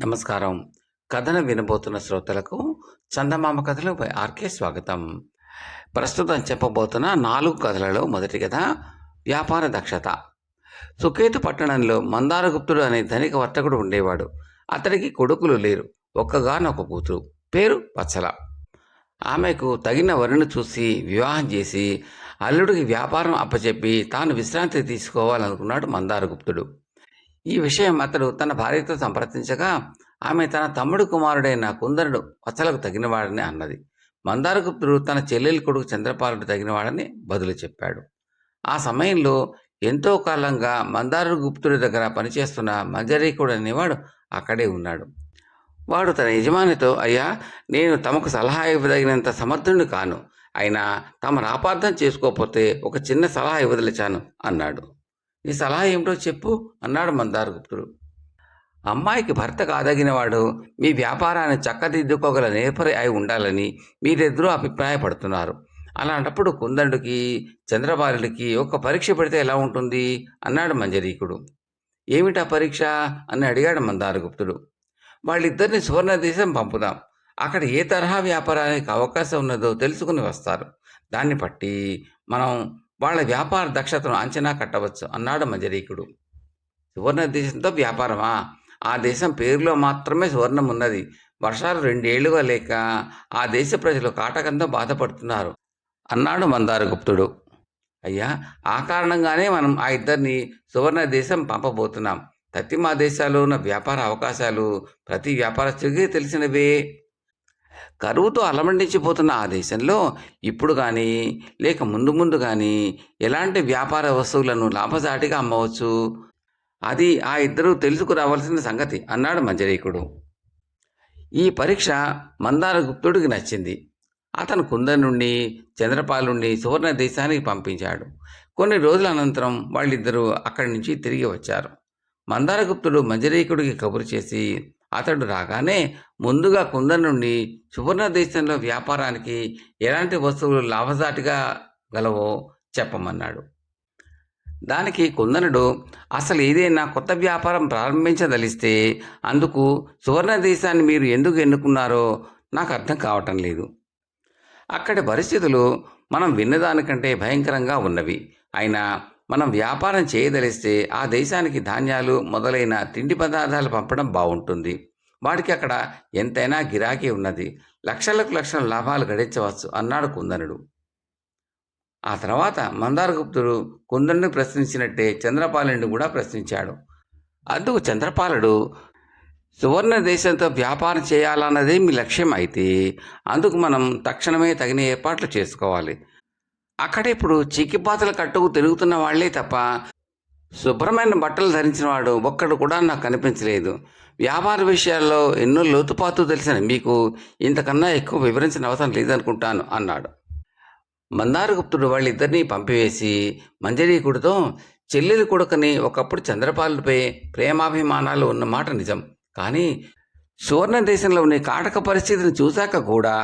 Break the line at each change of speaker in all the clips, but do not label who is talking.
నమస్కారం. కథను వినబోతున్న శ్రోతలకు చందమామ కథలు బై ఆర్కే స్వాగతం. ప్రస్తుతం చెప్పబోతున్న 4 కథలలో మొదటి కథ వ్యాపార దక్షత. సుకేతు పట్టణంలో మందారగుప్తుడు అనే ధనిక వర్తకుడు ఉండేవాడు. అతడికి కొడుకులు లేరు. ఒక్కగానొక కూతురు. పేరు వత్సల. ఆమెకు తగిన వరుని చూసి వివాహం చేసి అల్లుడికి వ్యాపారం అప్పచెప్పి తాను విశ్రాంతి తీసుకోవాలనుకున్నాడు మందారగుప్తుడు. ఈ విషయం అతడు తన భార్యతో సంప్రదించగా ఆమె తన తమ్ముడు కుమారుడైన కుందరుడు వత్సలకు తగినవాడని అన్నది. మందారగుప్తుడు తన చెల్లెలి కొడుకు చంద్రపాలుడు తగినవాడని బదులు చెప్పాడు. ఆ సమయంలో ఎంతో కాలంగా మందారగుప్తుడి దగ్గర పనిచేస్తున్న మంజరీకుడు అనేవాడు అక్కడే ఉన్నాడు. వాడు తన యజమానితో, అయ్యా, నేను తమకు సలహా ఇవ్వదగినంత సమర్థుని కాను, అయినా తమను అపార్థం చేసుకోకపోతే ఒక చిన్న సలహా ఇవ్వదలిచాను అన్నాడు. నీ సలహా ఏమిటో చెప్పు అన్నాడు మందారగుప్తుడు. అమ్మాయికి భర్త కాదగినవాడు, మీ వ్యాపారాన్ని చక్కదిద్దుకోగల నేర్పరి అయి ఉండాలని మీరిద్దరూ అభిప్రాయపడుతున్నారు. అలాంటప్పుడు కుందనుడికి చంద్రబాలుడికి ఒక పరీక్ష పెడితే ఎలా ఉంటుంది అన్నాడు మంజరీకుడు. ఏమిటా పరీక్ష అని అడిగాడు మందారగుప్తుడు. వాళ్ళిద్దరిని సువర్ణ దేశం పంపుదాం. అక్కడ ఏ తరహా వ్యాపారానికి అవకాశం ఉన్నదో తెలుసుకుని వస్తారు. దాన్ని బట్టి మనం వాళ్ళ వ్యాపార దక్షతను అంచనా కట్టవచ్చు అన్నాడు మంజరీకుడు. సువర్ణ దేశంతో వ్యాపారమా? ఆ దేశం పేరులో మాత్రమే సువర్ణం ఉన్నది. వర్షాలు 2 ఏళ్లుగా లేక ఆ దేశ ప్రజలు కాటకంతో బాధపడుతున్నారు అన్నాడు మందారగుప్తుడు. అయ్యా, ఆ కారణంగానే మనం ఆ ఇద్దరిని సువర్ణ దేశం పంపబోతున్నాం. పశ్చిమ దేశాల్లో ఉన్న వ్యాపార అవకాశాలు ప్రతి వ్యాపారస్తుడికి తెలిసినవే. కరువుతో అలమటించిపోతున్న ఆ దేశంలో ఇప్పుడు కానీ లేక ముందు ముందు కానీ ఎలాంటి వ్యాపార వస్తువులను లాభసాటిగా అమ్మవచ్చు, అది ఆ ఇద్దరూ తెలుసుకురావాల్సిన సంగతి అన్నాడు మంజరీకుడు. ఈ పరీక్ష మందారగుప్తుడికి నచ్చింది. అతను కుందన్ నుండి చంద్రపాలుణ్ణి సువర్ణ దేశానికి పంపించాడు. కొన్ని రోజుల అనంతరం వాళ్ళిద్దరూ అక్కడి నుంచి తిరిగి వచ్చారు. మందారగుప్తుడు మంజరీకుడికి కబురు చేసి అతడు రాగానే ముందుగా కుందన్ నుండి సువర్ణ దేశంలో వ్యాపారానికి ఎలాంటి వస్తువులు లాభసాటిగా గలవో చెప్పమన్నాడు. దానికి కుందనుడు, అసలు ఏదైనా కొత్త వ్యాపారం ప్రారంభించదలిస్తే అందుకు సువర్ణ దేశాన్ని మీరు ఎందుకు ఎన్నుకున్నారో నాకు అర్థం కావటం లేదు. అక్కడి పరిస్థితులు మనం విన్నదానికంటే భయంకరంగా ఉన్నవి. అయినా మనం వ్యాపారం చేయదలిస్తే ఆ దేశానికి ధాన్యాలు మొదలైన తిండి పదార్థాలు పంపడం బాగుంటుంది. వాడికి అక్కడ ఎంతైనా గిరాకీ ఉన్నది. లక్షలకు లక్షల లాభాలు గడించవచ్చు అన్నాడు కుందనుడు. ఆ తర్వాత మందారగుప్తుడు కుందనుడిని ప్రశ్నించినట్టే చంద్రపాలుడిని కూడా ప్రశ్నించాడు. అందుకు చంద్రపాలుడు, సువర్ణ దేశంతో వ్యాపారం చేయాలన్నదే మీ లక్ష్యం అయితే అందుకు మనం తక్షణమే తగిన ఏర్పాట్లు చేసుకోవాలి. అక్కడ ఇప్పుడు చిక్కిపాతలు కట్టుకు తిరుగుతున్న వాళ్లే తప్ప శుభ్రమైన బట్టలు ధరించిన వాడు ఒక్కడు కూడా నాకు కనిపించలేదు. వ్యాపార విషయాల్లో ఎన్నో లోతుపాతు తెలిసిన మీకు ఇంతకన్నా ఎక్కువ వివరించిన అవసరం లేదనుకుంటాను అన్నాడు. మందారగుప్తుడు వాళ్ళిద్దరినీ పంపివేసి మంజరీకుడితో, చెల్లెలి కొడుకని ఒకప్పుడు చంద్రపాలుడిపై ప్రేమాభిమానాలు ఉన్నమాట నిజం, కానీ సువర్ణ దేశంలోని కాటక పరిస్థితిని చూశాక కూడా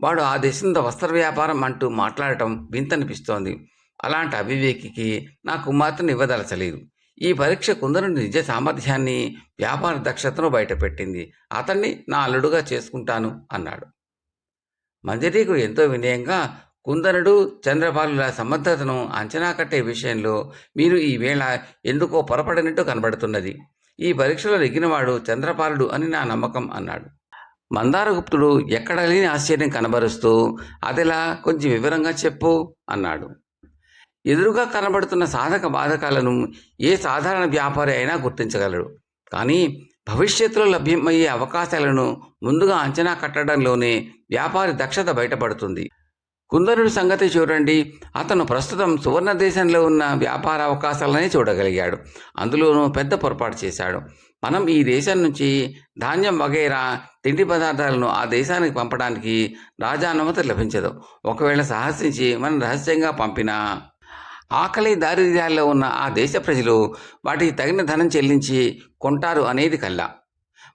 వాడు ఆ దేశంతో వస్త్ర వ్యాపారం అంటూ మాట్లాడటం వింతనిపిస్తోంది. అలాంటి అవివేకికి నా కుమార్తెను ఇవ్వదలచలేదు. ఈ పరీక్ష కుందనుడి నిజ సామర్థ్యాన్ని, వ్యాపార దక్షతను బయటపెట్టింది. అతన్ని నా అల్లుడుగా చేసుకుంటాను అన్నాడు. మంజరీకుడు ఎంతో వినయంగా, కుందనుడు చంద్రపాలుల సమర్థతను అంచనా కట్టే విషయంలో మీరు ఈ వేళ ఎందుకో పొరపడినట్టు కనబడుతున్నది. ఈ పరీక్షలో నెగ్గినవాడు చంద్రపాలుడు అని నా నమ్మకం అన్నాడు. మందారగుప్తుడు ఎక్కడ లేని ఆశ్చర్యం కనబరుస్తూ, అదిలా కొంచెం వివరంగా చెప్పు అన్నాడు. ఎదురుగా కనబడుతున్న సాధక బాధకాలను ఏ సాధారణ వ్యాపారి అయినా గుర్తించగలడు. కానీ భవిష్యత్తులో లభ్యమయ్యే అవకాశాలను ముందుగా అంచనా కట్టడంలోనే వ్యాపారి దక్షత బయటపడుతుంది. కుందనుడి సంగతి చూడండి. అతను ప్రస్తుతం సువర్ణ దేశంలో ఉన్న వ్యాపార అవకాశాలనే చూడగలిగాడు. అందులోనూ పెద్ద పొరపాటు చేశాడు. మనం ఈ దేశం నుంచి ధాన్యం వగైరా తిండి పదార్థాలను ఆ దేశానికి పంపడానికి రాజా అనుమతి లభించదు. ఒకవేళ సాహసించి మనం రహస్యంగా పంపినా ఆకలి దారిద్ర్యాల్లో ఉన్న ఆ దేశ ప్రజలు వాటికి తగిన ధనం చెల్లించి కొంటారు అనేది కల్లా.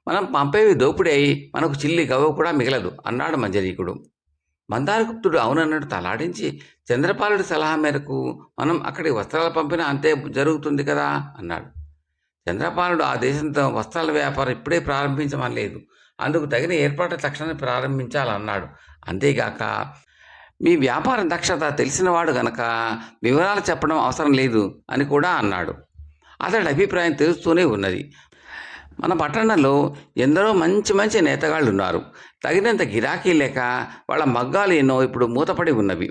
మనం పంపేవి దోపిడీ అయి మనకు చిల్లి గవ్వ కూడా మిగలదు అన్నాడు మంజరీకుడు. మందారగుప్తుడు అవునన్నట్టు తలాడించి, చంద్రపాలుడి సలహా మేరకు మనం అక్కడికి వస్త్రాలు పంపినా అంతే జరుగుతుంది కదా అన్నాడు. చంద్రపాలుడు ఆ దేశంతో వస్త్రాల వ్యాపారం ఇప్పుడే ప్రారంభించమనలేదు. అందుకు తగిన ఏర్పాట్లు తక్షణమే ప్రారంభించాలన్నాడు. అంతేగాక మీ వ్యాపార దక్షత తెలిసినవాడు గనక వివరాలు చెప్పడం అవసరం లేదు అని కూడా అన్నాడు. అతడి అభిప్రాయం తెలుస్తూనే ఉన్నది. మన పట్టణంలో ఎందరో మంచి మంచి నేతగాళ్ళు ఉన్నారు. తగినంత గిరాకీ లేక వాళ్ళ మగ్గాలు ఎన్నో ఇప్పుడు మూతపడి ఉన్నవి.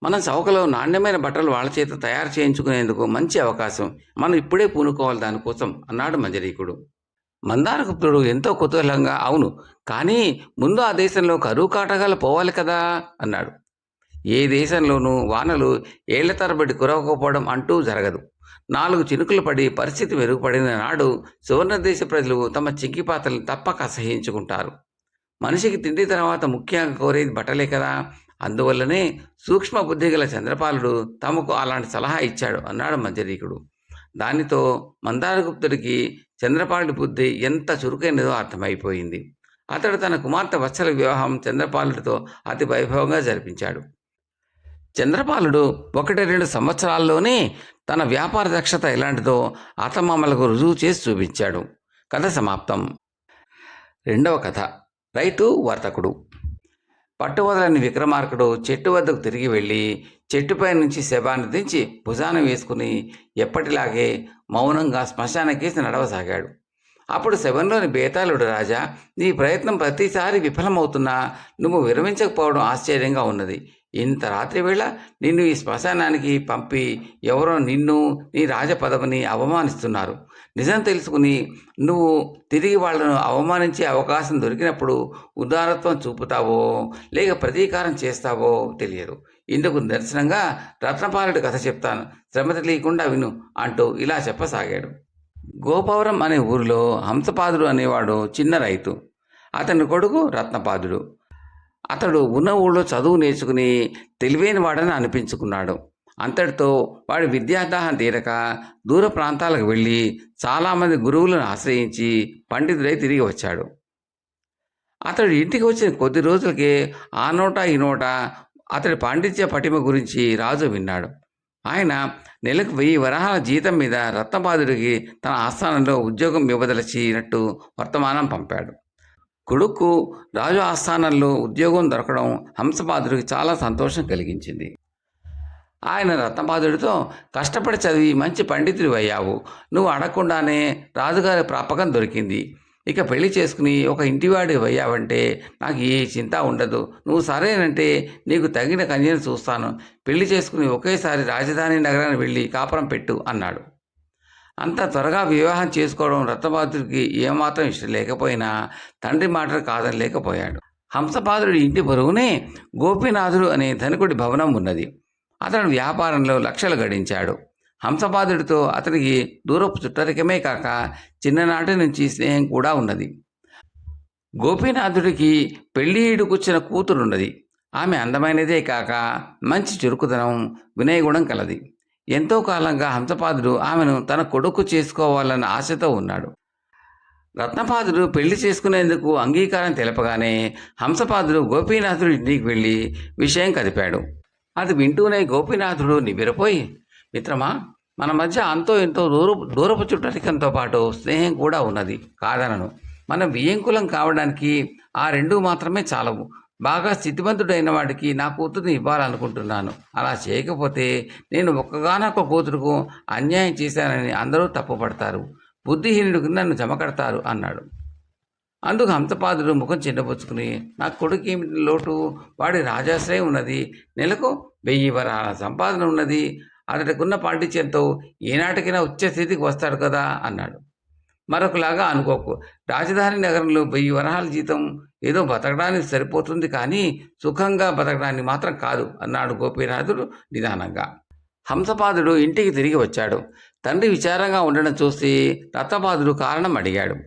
మనం చౌకలో నాణ్యమైన బట్టలు వాళ్ళ చేత తయారు చేయించుకునేందుకు మంచి అవకాశం. మనం ఇప్పుడే పూనుకోవాలి దానికోసం అన్నాడు మంజరీకుడు. మందారగుప్తుడు ఎంతో కుతూహలంగా, అవును, కానీ ముందు ఆ దేశంలో కరువు కాటకాలు పోవాలి కదా అన్నాడు. ఏ దేశంలోనూ వానలు ఏళ్ల తరబడి కురవకపోవడం అంటూ జరగదు. 4 చినుకులు పడి పరిస్థితి మెరుగుపడిన నాడు సువర్ణ దేశ ప్రజలు తమ చిక్కిపాతలను తప్పక అసహ్యించుకుంటారు. మనిషికి తిండి తర్వాత ముఖ్యంగా కోరేది బట్టలే కదా. అందువల్లనే సూక్ష్మ బుద్ధి గల చంద్రపాలుడు తమకు అలాంటి సలహా ఇచ్చాడు అన్నాడు మంజరీకుడు. దానితో మందారగుప్తుడికి చంద్రపాలుడి బుద్ధి ఎంత చురుకైనదో అర్థమైపోయింది. అతడు తన కుమార్తె వత్సల వివాహం చంద్రపాలుడితో అతి వైభవంగా జరిపించాడు. చంద్రపాలుడు 1-2 సంవత్సరాల్లోనే తన వ్యాపార దక్షత ఎలాంటిదో అత్తమామలకు రుజువు చేసి చూపించాడు. కథ సమాప్తం. 2వ కథ, రైతు వర్తకుడు. పట్టువదలని విక్రమార్కుడు చెట్టు వద్దకు తిరిగి వెళ్ళి చెట్టుపై నుంచి శవాన్ని దించి భుజాన వేసుకుని ఎప్పటిలాగే మౌనంగా శ్మశానకేసి నడవసాగాడు. అప్పుడు శవంలోని బేతాళుడు, రాజా, నీ ప్రయత్నం ప్రతిసారి విఫలమవుతున్నా నువ్వు విరమించకపోవడం ఆశ్చర్యంగా ఉన్నది. ఇంత రాత్రి వేళ నిన్ను ఈ శ్మశానానికి పంపి ఎవరో నిన్ను, నీ రాజపదవిని అవమానిస్తున్నారు. నిజం తెలుసుకుని నువ్వు తిరిగి వాళ్లను అవమానించే అవకాశం దొరికినప్పుడు ఉదారత్వం చూపుతావో లేక ప్రతీకారం చేస్తావో తెలియదు. ఇందుకు నిదర్శనంగా రత్నపాలుడి కథ చెప్తాను, శ్రమ తెలియకుండా విను అంటూ ఇలా చెప్పసాగాడు. గోపవరం అనే ఊరిలో హంసపాదుడు అనేవాడు చిన్న రైతు. అతని కొడుకు రత్నపాదుడు. అతడు ఉన్న ఊళ్ళో చదువు నేర్చుకుని తెలివైన వాడని అనిపించుకున్నాడు. అంతటితో వాడి విద్యాదాహం తీరక దూర ప్రాంతాలకు వెళ్ళి చాలామంది గురువులను ఆశ్రయించి పండితుడై తిరిగి వచ్చాడు. అతడు ఇంటికి వచ్చిన కొద్ది రోజులకే ఆ నోట ఈ నోట అతడి పాండిత్య పటిమ గురించి రాజు విన్నాడు. ఆయన నెలకు 1000 వరహాల జీతం మీద రత్నపాదుడికి తన ఆస్థానంలో ఉద్యోగం ఇవ్వదలచినట్టు వర్తమానం పంపాడు. కొడుకు రాజు ఆస్థానంలో ఉద్యోగం దొరకడం హంసపాదుడికి చాలా సంతోషం కలిగించింది. ఆయన రత్నపాదుడితో, కష్టపడి చదివి మంచి పండితుడి అయ్యావు. నువ్వు అడగకుండానే రాజుగారి ప్రాపకం దొరికింది. ఇక పెళ్లి చేసుకుని ఒక ఇంటివాడి అయ్యావంటే నాకు ఏ చింత ఉండదు. నువ్వు సరేనంటే నీకు తగిన కన్యను చూస్తాను. పెళ్లి చేసుకుని ఒకేసారి రాజధాని నగరానికి వెళ్ళి కాపురం పెట్టు అన్నాడు. అంత త్వరగా వివాహం చేసుకోవడం రత్నపాదుడికి ఏమాత్రం ఇష్టం లేకపోయినా తండ్రి మాటలు కాదనలేకపోయాడు. హంసపాదుడి ఇంటి పొరుగునే గోపీనాథుడు అనే ధనికుడి భవనం ఉన్నది. అతడు వ్యాపారంలో లక్షలు గడించాడు. హంసపాదుడితో అతనికి దూరపు చుట్టరికమే కాక చిన్ననాటి నుంచి స్నేహం కూడా ఉన్నది. గోపీనాథుడికి పెళ్లి ఈడుకొచ్చిన కూతురున్నది. ఆమె అందమైనదే కాక మంచి చురుకుదనం, వినయగుణం కలది. ఎంతో కాలంగా హంసపాదుడు ఆమెను తన కొడుకు చేసుకోవాలన్న ఆశతో ఉన్నాడు. రత్నపాదుడు పెళ్లి చేసుకునేందుకు అంగీకారం తెలపగానే హంసపాదుడు గోపీనాథుడి ఇంటికి వెళ్ళి విషయం కదిపాడు. అది వింటూనే గోపీనాథుడు నివ్వెరపోయి, మిత్రమా, మన మధ్య అంతో ఎంతో దూరపు చుట్టరికంతో పాటు స్నేహం కూడా ఉన్నది, కాదనను. మనం వియ్యంకులం కావడానికి ఆ 2 మాత్రమే చాలవు. బాగా స్థితివంతుడైన వాడికి నా కూతురుని ఇవ్వాలనుకుంటున్నాను. అలా చేయకపోతే నేను ఒక్కగానొక్క కూతురుకు అన్యాయం చేశానని అందరూ తప్పుపడతారు. బుద్ధిహీనుడికి నన్ను జమకడతారు అన్నాడు. అందుకు హంసపాదుడు ముఖం చిన్నపుచ్చుకుని, నా కొడుకు ఏమిటి లోటు? వాడి రాజాశ్రయం ఉన్నది, నెలకు 1000 వరహాల సంపాదన ఉన్నది, అతడికున్న పాండిత్యంతో ఏనాటికైనా ఉచ్చ స్థితికి వస్తాడు కదా అన్నాడు. మరొకలాగా అనుకోకు, రాజధాని నగరంలో 1000 వరహాల జీతం ఏదో బతకడానికి సరిపోతుంది, కానీ సుఖంగా బతకడానికి మాత్రం కాదు అన్నాడు గోపీనాథుడు నిదానంగా. హంసపాదుడు ఇంటికి తిరిగి వచ్చాడు. తండ్రి విచారంగా ఉండడం చూసి రత్నపాదుడు కారణం అడిగాడు.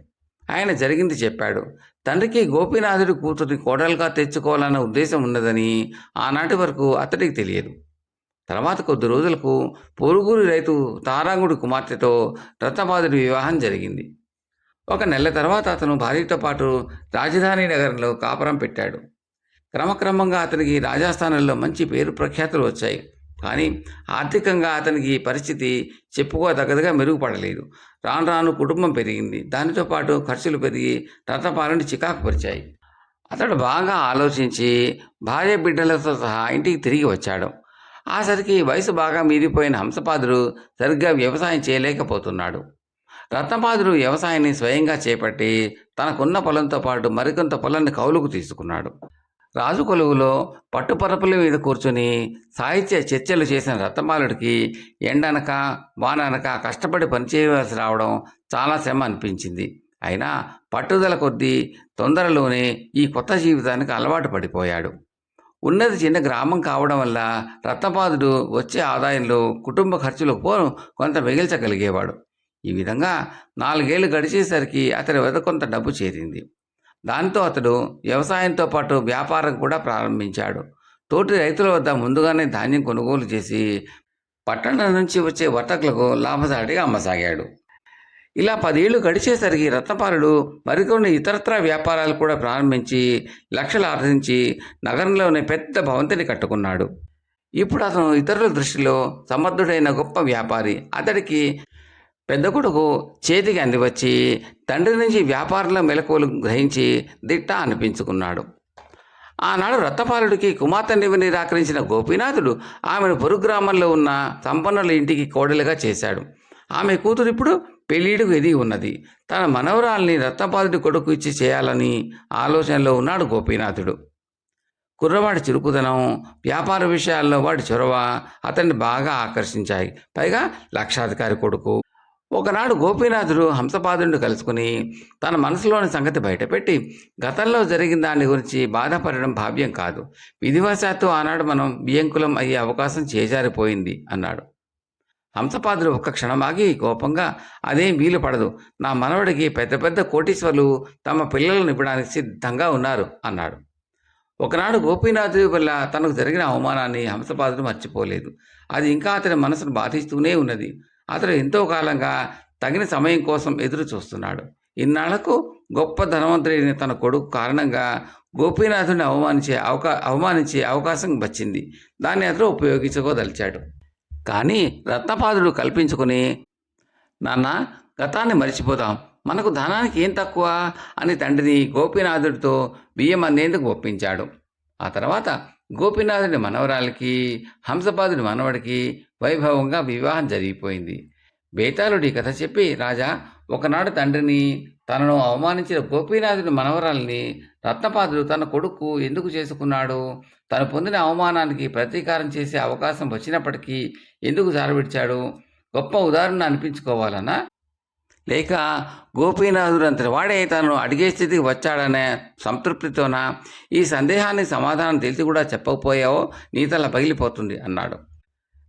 ఆయన జరిగింది చెప్పాడు. తండ్రికి గోపీనాథుడి కూతురిని కోడలుగా తెచ్చుకోవాలన్న ఉద్దేశం ఉన్నదని ఆనాటి వరకు అతడికి తెలియదు. తర్వాత కొద్ది రోజులకు పొరుగురి రైతు తారాంగుడి కుమార్తెతో రత్నపాదుడి వివాహం జరిగింది. 1 నెల తర్వాత అతను భార్యతో పాటు రాజధాని నగరంలో కాపురం పెట్టాడు. క్రమక్రమంగా అతనికి రాజస్థానంలో మంచి పేరు ప్రఖ్యాతులు వచ్చాయి. కానీ ఆర్థికంగా అతనికి పరిస్థితి చెప్పుకోదగ్గదిగా మెరుగుపడలేదు. రాను రాను కుటుంబం పెరిగింది. దానితో పాటు ఖర్చులు పెరిగి రత్నపాలుని చికాకు పరిచాయి. అతడు బాగా ఆలోచించి భార్య బిడ్డలతో సహా ఇంటికి తిరిగి వచ్చాడు. ఆసరికి వయసు బాగా మీరిపోయిన హంసపాదుడు సరిగ్గా వ్యవసాయం చేయలేకపోతున్నాడు. రత్నపాదుడు వ్యవసాయాన్ని స్వయంగా చేపట్టి తనకున్న పొలంతో పాటు మరికొంత పొలాన్ని కౌలుకు తీసుకున్నాడు. రాజు కొలువులో పట్టుపరపుల మీద కూర్చుని సాహిత్య చర్చలు చేసిన రత్నపాలుడికి ఎండనక వాననక కష్టపడి పనిచేయవలసి రావడం చాలా శ్రమ అనిపించింది. అయినా పట్టుదల కొద్దీ తొందరలోనే ఈ కొత్త జీవితానికి అలవాటు పడిపోయాడు. ఉన్నది చిన్న గ్రామం కావడం వల్ల రత్నపాదుడు వచ్చే ఆదాయంలో కుటుంబ ఖర్చులకు పోను కొంత మిగిల్చగలిగేవాడు. ఈ విధంగా 4 ఏళ్లు గడిచేసరికి అతని వద్ద కొంత డబ్బు చేరింది. దాంతో అతడు వ్యవసాయంతో పాటు వ్యాపారం కూడా ప్రారంభించాడు. తోటి రైతుల వద్ద ముందుగానే ధాన్యం కొనుగోలు చేసి పట్టణం నుంచి వచ్చే వర్తకులకు లాభసాటిగా అమ్మసాగాడు. ఇలా 10 ఏళ్లు గడిచేసరికి రత్నపాలుడు మరికొన్ని ఇతరత్రా వ్యాపారాలు కూడా ప్రారంభించి లక్షలు ఆర్జించి నగరంలోనే పెద్ద భవంతిని కట్టుకున్నాడు. ఇప్పుడు అతను ఇతరుల దృష్టిలో సమర్థుడైన గొప్ప వ్యాపారి. అతడికి పెద్ద కొడుకు చేతికి అందివచ్చి తండ్రి నుంచి వ్యాపారంలో మెలకువలు గ్రహించి దిట్ట అనిపించుకున్నాడు. ఆనాడు రత్నపాలుడికి కుమార్తెని నిరాకరించిన గోపీనాథుడు ఆమెను పొరుగు గ్రామంలో ఉన్న సంపన్నుల ఇంటికి కోడలిగా చేశాడు. ఆమె కూతురు ఇప్పుడు పెళ్ళిడుకు ఎదిగి ఉన్నది. తన మనవరాల్ని రత్నపాలుడి కొడుకు ఇచ్చి చేయాలని ఆలోచనలో ఉన్నాడు గోపీనాథుడు. కుర్రవాడి చురుకుదనం, వ్యాపార విషయాల్లో వాడి చొరవ అతన్ని బాగా ఆకర్షించాయి. పైగా లక్షాధికారి కొడుకు. ఒకనాడు గోపీనాథుడు హంసపాదుడిని కలుసుకుని తన మనసులోని సంగతి బయటపెట్టి గతంలో జరిగిన దాని గురించి బాధపడడం భావ్యం కాదు. విధివశాత్తు ఆనాడు మనం బియ్యంకులం అయ్యే అవకాశం చేజారిపోయింది అన్నాడు. హంసపాదుడు ఒక్క క్షణమాగి కోపంగా, అదేం వీలు పడదు. నా మనవడికి పెద్ద పెద్ద కోటీశ్వర్లు తమ పిల్లలను ఇవ్వడానికి సిద్ధంగా ఉన్నారు అన్నాడు. ఒకనాడు గోపీనాథుడి వల్ల తనకు జరిగిన అవమానాన్ని హంసపాదుడు మర్చిపోలేదు. అది ఇంకా అతని మనసును బాధిస్తూనే ఉన్నది. అతడు ఎంతో కాలంగా తగిన సమయం కోసం ఎదురు చూస్తున్నాడు. ఇన్నాళ్లకు గొప్ప ధనవంతుడైన తన కొడుకు కారణంగా గోపీనాథుడిని అవమానించే అవకాశం వచ్చింది. దాన్ని అతడు ఉపయోగించుకోదలిచాడు. కానీ రత్నపాదుడు కల్పించుకుని, నాన్న, గతాన్ని మర్చిపోతాం, మనకు ధనానికి ఏం తక్కువ అని తండ్రిని గోపీనాథుడితో బియ్యం అందేందుకు ఒప్పించాడు. ఆ తర్వాత గోపీనాథుడి మనవరాలకి హంసపాదుడి మనవడికి వైభవంగా వివాహం జరిగిపోయింది. బేతాళుడి కథ చెప్పి, రాజా, ఒకనాడు తండ్రిని తనను అవమానించిన గోపీనాథుడి మనవరాల్ని రత్నపాదుడు తన కొడుకు ఎందుకు చేసుకున్నాడు? తను పొందిన అవమానానికి ప్రతీకారం చేసే అవకాశం వచ్చినప్పటికీ ఎందుకు జారవిడిచాడు? గొప్ప ఉదాహరణ అనిపించుకోవాలన్నా, లేక గోపీనాథుడు అంతటి వాడే తను అడిగే స్థితికి వచ్చాడనే సంతృప్తితోనా? ఈ సందేహానికి సమాధానం తెలిసి కూడా చెప్పకపోయావో నీ తల పగిలిపోతుంది అన్నాడు.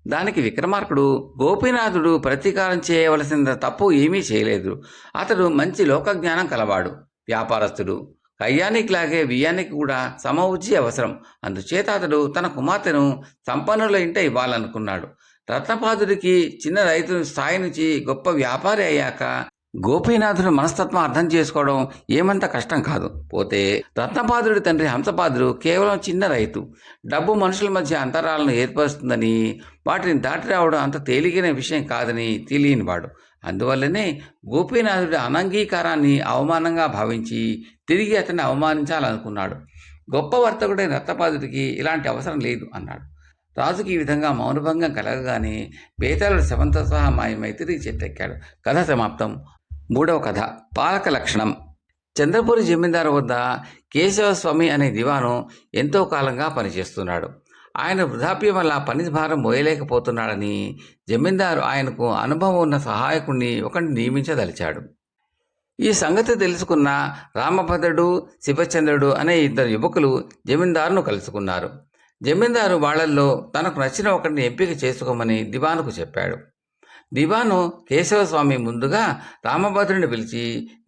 దానికి విక్రమార్కుడు, గోపీనాథుడు ప్రతీకారం చేయవలసిన తప్పు ఏమీ చేయలేదు. అతడు మంచి లోకజ్ఞానం కలవాడు, వ్యాపారస్తుడు. కయ్యానికిలాగే బియ్యానికి కూడా సమవుజ్జి అవసరం. అందుచేత అతడు తన కుమార్తెను సంపన్నుల ఇంట ఇవ్వాలనుకున్నాడు. రత్నపాదుడికి చిన్న రైతు స్థాయి నుంచి గొప్ప వ్యాపారి అయ్యాక గోపీనాథుడి మనస్తత్వం అర్థం చేసుకోవడం ఏమంత కష్టం కాదు. పోతే రత్నపాదుడి తండ్రి హంసపాదుడు కేవలం చిన్న రైతు. డబ్బు మనుషుల మధ్య అంతరాలను ఏర్పరుస్తుందని, వాటిని దాటి రావడం అంత తేలికైన విషయం కాదని తెలియనివాడు. అందువల్లనే గోపీనాథుడి అనంగీకారాన్ని అవమానంగా భావించి తిరిగి అతన్ని అవమానించాలనుకున్నాడు. గొప్ప వర్తకుడైన రత్నపాదుడికి ఇలాంటి అవసరం లేదు అన్నాడు. రాజుకి ఈ విధంగా మౌనభంగం కలగగానే బేతాళుడు శవంతో సహా మాయమై తిరిగి చెట్టెక్కాడు. కథ సమాప్తం. 3వ కథ, పాలక లక్షణం. చంద్రపురి జమీందారు వద్ద కేశవస్వామి అనే దివాను ఎంతో కాలంగా పనిచేస్తున్నాడు. ఆయన వృద్ధాప్యం వల్ల పని భారం మోయలేకపోతున్నాడని జమీందారు ఆయనకు అనుభవం ఉన్న సహాయకుడిని ఒకరిని నియమించదలిచాడు. ఈ సంగతి తెలుసుకున్న రామభద్రుడు, శివచంద్రుడు అనే 2 యువకులు జమీందారును కలుసుకున్నారు. జమీందారు వాళ్లల్లో తనకు నచ్చిన ఒకరిని ఎంపిక చేసుకోమని దివానుకు చెప్పాడు. దివాను కేశవస్వామి ముందుగా రామభద్రుని పిలిచి,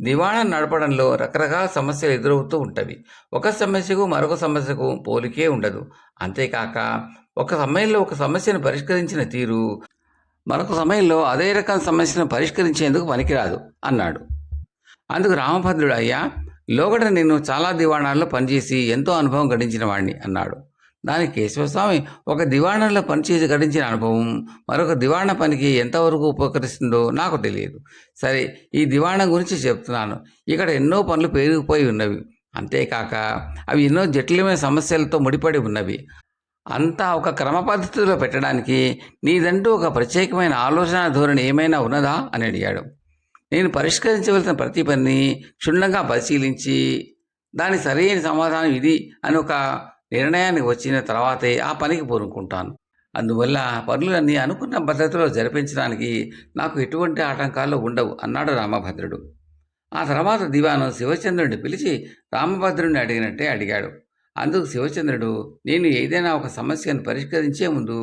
దివాణం నడపడంలో రకరకాల సమస్యలు ఎదురవుతూ ఉంటవి. ఒక సమస్యకు మరొక సమస్యకు పోలికే ఉండదు. అంతేకాక ఒక సమయంలో ఒక సమస్యను పరిష్కరించిన తీరు మరొక సమయంలో అదే రకం సమస్యను పరిష్కరించేందుకు పనికిరాదు అన్నాడు. అందుకు రామభద్రుడు, అయ్యా, లోగడ నేను చాలా దివాణాల్లో పనిచేసి ఎంతో అనుభవం గడించిన వాడిని అన్నాడు. దానికి కేశవస్వామి, ఒక దివాణంలో పనిచేసి గడించిన అనుభవం మరొక దివాణా పనికి ఎంతవరకు ఉపకరిస్తుందో నాకు తెలియదు. సరే, ఈ దివాణం గురించి చెప్తున్నాను. ఇక్కడ ఎన్నో పనులు పెరిగిపోయి ఉన్నవి. అంతేకాక అవి ఎన్నో జటిలమైన సమస్యలతో ముడిపడి ఉన్నవి. అంతా ఒక క్రమ పద్ధతిలో పెట్టడానికి నీదంటూ ఒక ప్రత్యేకమైన ఆలోచన ధోరణి ఏమైనా ఉన్నదా అని అడిగాడు. నేను పరిష్కరించవలసిన ప్రతి పనిని క్షుణ్ణంగా పరిశీలించి దాని సరైన సమాధానం ఇది అని ఒక నిర్ణయానికి వచ్చిన తర్వాతే ఆ పనికి పూనుకుంటాను. అందువల్ల పనులన్నీ అనుకున్న పద్ధతిలో జరిపించడానికి నాకు ఎటువంటి ఆటంకాలు ఉండవు అన్నాడు రామభద్రుడు. ఆ తర్వాత దివాను శివచంద్రుడిని పిలిచి రామభద్రుడిని అడిగినట్టే అడిగాడు. అందుకు శివచంద్రుడు, నేను ఏదైనా ఒక సమస్యను పరిష్కరించే ముందు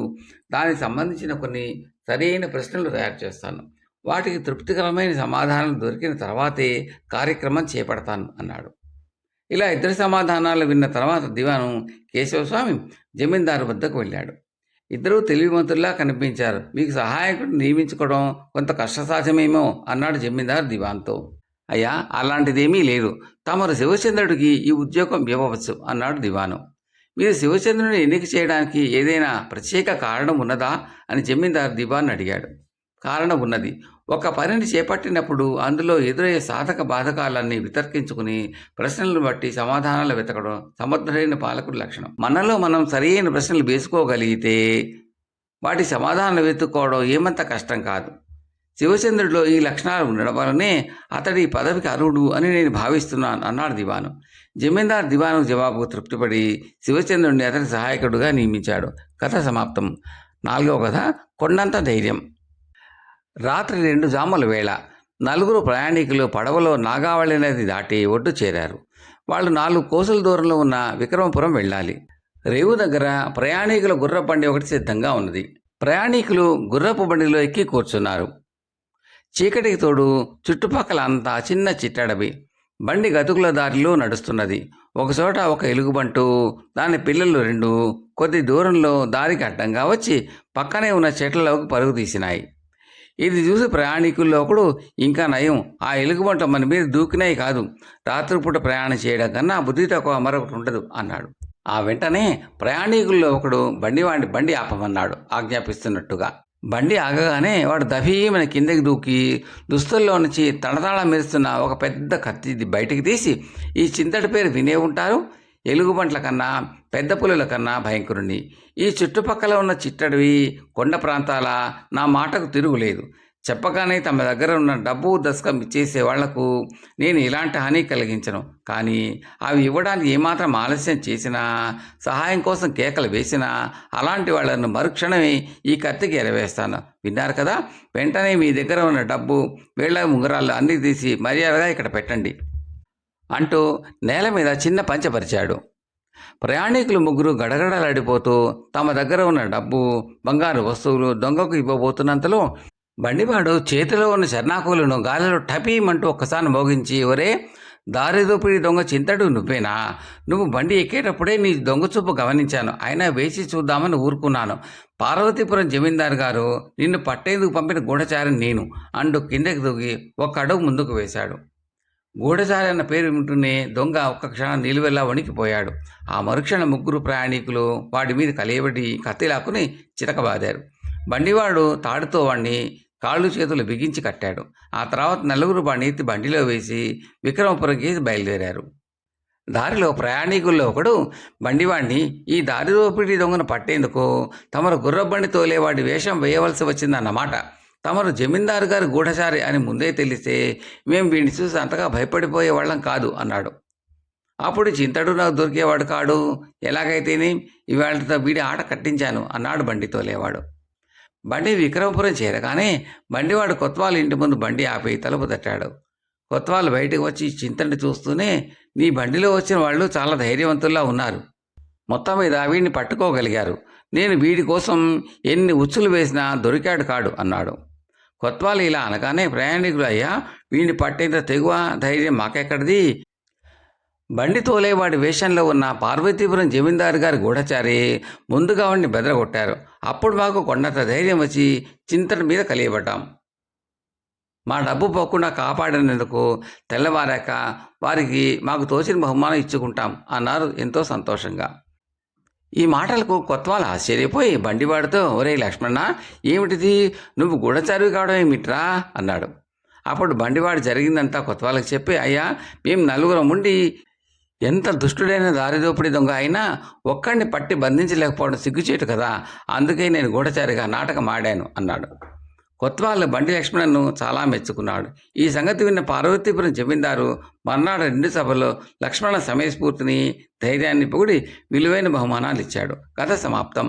దానికి సంబంధించిన కొన్ని సరైన ప్రశ్నలు తయారు చేస్తాను. వాటికి తృప్తికరమైన సమాధానం దొరికిన తర్వాతే కార్యక్రమం చేపడతాను అన్నాడు. ఇలా ఇద్దరి సమాధానాలు విన్న తర్వాత దివాను కేశవస్వామి జమీందారు వద్దకు వెళ్ళాడు. ఇద్దరూ తెలివిమంతుల్లా కనిపించారు. మీకు సహాయకుడు నియమించుకోవడం కొంత కష్టసాధ్యమేమో అన్నాడు జమీందారు దివాన్తో. అయ్యా, అలాంటిదేమీ లేదు. తమరు శివచంద్రుడికి ఈ ఉద్యోగం ఇవ్వవచ్చు అన్నాడు దివాను. మీరు శివచంద్రుని ఎన్నిక చేయడానికి ఏదైనా ప్రత్యేక కారణం ఉన్నదా అని జమీందారు దివాన్ అడిగాడు. కారణం ఉన్నది. ఒక పనిని చేపట్టినప్పుడు అందులో ఎదురయ్యే సాధక బాధకాలన్నీ వితర్కించుకుని ప్రశ్నలను బట్టి సమాధానాలు వెతకడం సమర్థుడైన పాలకుడి లక్షణం. మనలో మనం సరైన ప్రశ్నలు వేసుకోగలిగితే వాటి సమాధానాలు వెతుక్కోవడం ఏమంత కష్టం కాదు. శివచంద్రుడిలో ఈ లక్షణాలు ఉండడం వల్లనే అతడి పదవికి అర్హుడు అని నేను భావిస్తున్నాను అన్నాడు దివాను. జమీందార్ దివాను జవాబుకు తృప్తిపడి శివచంద్రుడిని అతడి సహాయకుడుగా నియమించాడు. కథ సమాప్తం. 4వ కథ, కొండంత ధైర్యం. రాత్రి 2 జాముల వేళ నలుగురు ప్రయాణికులు పడవలో నాగావళి నది దాటి ఒడ్డు చేరారు. వాళ్ళు 4 కోసుల దూరంలో ఉన్న విక్రమపురం వెళ్ళాలి. రేవు దగ్గర ప్రయాణికుల గుర్రపు బండి ఒకటి సిద్ధంగా ఉన్నది. ప్రయాణికులు గుర్రపు బండిలో ఎక్కి కూర్చున్నారు. చీకటికి తోడు చుట్టుపక్కల అంతా చిన్న చిట్టడవి. బండి గతుకుల దారిలో నడుస్తున్నది. ఒకచోట ఒక ఎలుగుబంటు, దాని పిల్లలు 2 కొద్ది దూరంలో దారికి అడ్డంగా వచ్చి పక్కనే ఉన్న చెట్లలోకి పరుగు తీసినాయి. ఇది చూసి ప్రయాణికుల్లో ఒకడు, ఇంకా నయం, ఆ ఎలుగుబంట మన మీద దూకినాయి కాదు, రాత్రిపూట ప్రయాణం చేయడం కన్నా బుద్ధి తక్కువ మరొకటి ఉండదు అన్నాడు. ఆ వెంటనే ప్రయాణికుల్లో ఒకడు బండి ఆపమన్నాడు ఆజ్ఞాపిస్తున్నట్టుగా. బండి ఆగగానే వాడు దభీమని కిందకి దూకి దుస్తుల్లో నుంచి తడతాళ మెరుస్తున్న ఒక పెద్ద కత్తి బయటికి తీసి, ఈ చింతటి పేరు వినే ఉంటారు, ఎలుగుబంట్ల కన్నా పెద్ద పులుల కన్నా భయంకరుణ్ణి. ఈ చుట్టుపక్కల ఉన్న చిట్టడివి కొండ ప్రాంతాల నా మాటకు తిరుగులేదు. చెప్పగానే తమ దగ్గర ఉన్న డబ్బు దశకం ఇచ్చేసే వాళ్లకు నేను ఇలాంటి హాని కలిగించను. కానీ అవి ఇవ్వడానికి ఏమాత్రం ఆలస్యం చేసినా, సహాయం కోసం కేకలు వేసినా అలాంటి వాళ్లను మరుక్షణమే ఈ కత్తికి ఎరవేస్తాను. విన్నారు కదా, వెంటనే మీ దగ్గర ఉన్న డబ్బు, వేళ్ల ఉంగరాలు అన్నీ తీసి మర్యాదగా ఇక్కడ పెట్టండి అంటూ నేల మీద చిన్న పంచపరిచాడు. ప్రయాణికులు 3 గడగడలాడిపోతూ తమ దగ్గర ఉన్న డబ్బు, బంగారు వస్తువులు దొంగకు ఇవ్వబోతున్నంతలో బండివాడు చేతిలో ఉన్న చెర్నాకులను గాలిలో టపీమంటూ ఒక్కసారి మోగించి, ఒరే దారి దోపిడీ దొంగ చింతడు, నువ్వేనా? నువ్వు బండి ఎక్కేటప్పుడే నీ దొంగ చూపు గమనించాను. అయినా వేసి చూద్దామని ఊరుకున్నాను. పార్వతీపురం జమీందారు గారు నిన్ను పట్టేందుకు పంపిన గూఢచారిని నేను అంటూ కిందకి దూకి ఒక అడుగు ముందుకు వేశాడు. గూఢచారి అన్న పేరు వింటూనే దొంగ ఒక్క క్షణం నిలువెల్లా వణికిపోయాడు. ఆ మరుక్షణ 3 ప్రయాణికులు వాడి మీద కలియబడి కత్తిలాక్కుని చితకబాదారు. బండివాడు తాడుతో వాడిని కాళ్ళు చేతులు బిగించి కట్టాడు. ఆ తర్వాత 4 వాడిని ఎత్తి బండిలో వేసి విక్రమపురంకి బయలుదేరారు. దారిలో ప్రయాణికుల్లో ఒకడు బండివాడిని, ఈ దారి దోపిడీ దొంగను పట్టేందుకు తమరు గుర్రబండి తోలేవాడి వేషం వేయవలసి వచ్చిందన్నమాట. తమరు జమీందారు గారు గూఢచారి అని ముందే తెలిస్తే మేము వీడిని చూసి అంతగా భయపడిపోయేవాళ్ళం కాదు అన్నాడు. అప్పుడు చింతడు నాకు దొరికేవాడు కాడు, ఎలాగైతేనే ఇవాళతో వీడి ఆట కట్టించాను అన్నాడు బండి తోలేవాడు. బండి విక్రమపురం చేరగానే బండివాడు కొత్వాల్ ఇంటి ముందు బండి ఆపి తలుపు తట్టాడు. కొత్వాల్ బయటకు వచ్చి చింతని చూస్తూనే, నీ బండిలో వచ్చిన వాళ్ళు చాలా ధైర్యవంతుల్లా ఉన్నారు. మొత్తం మీద వీడిని పట్టుకోగలిగారు. నేను వీడి కోసం ఎన్ని ఉచ్చులు వేసినా దొరికాడు కాడు అన్నాడు. కొత్వాల్ ఇలా అనగానే ప్రయాణికులు, అయ్యా వీడిని పట్టేంత తెగువ ధైర్యం మాకెక్కడిది? బండి తోలేవాడి వేషంలో ఉన్న పార్వతీపురం జమీందారు గారి గూఢచారి ముందుగా వాడిని బెదరగొట్టారు. అప్పుడు మాకు కొండంత ధైర్యం వచ్చి చింతన మీద కలియబడ్డాం. మా డబ్బు పోకుండా కాపాడినందుకు తెల్లవారాక వారికి మాకు తోచిన బహుమానం ఇచ్చుకుంటాం అన్నారు ఎంతో సంతోషంగా. ఈ మాటలకు కొత్వాల్ ఆశ్చర్యపోయి బండివాడితో, ఒరే లక్ష్మణ, ఏమిటిది, నువ్వు గూఢచారివి కావడం ఏమిట్రా అన్నాడు. అప్పుడు బండివాడు జరిగిందంతా కొత్వాలకు చెప్పి, అయ్యా, మేము నలుగురం ఉండి ఎంత దుష్టుడైన దారిదోపిడి దొంగ అయినా ఒక్కడిని పట్టి బంధించలేకపోవడం సిగ్గుచేటు కదా, అందుకే నేను గూఢచారిగా నాటకం ఆడాను అన్నాడు. కొత్వాల్ బండి లక్ష్మణను చాలా మెచ్చుకున్నాడు. ఈ సంగతి విన్న పార్వతీపురం జమీందారు మర్నాడు 2 సభల్లో లక్ష్మణ సమయస్ఫూర్తిని, ధైర్యాన్ని పొగిడి విలువైన బహుమానాలు ఇచ్చాడు. కథ సమాప్తం.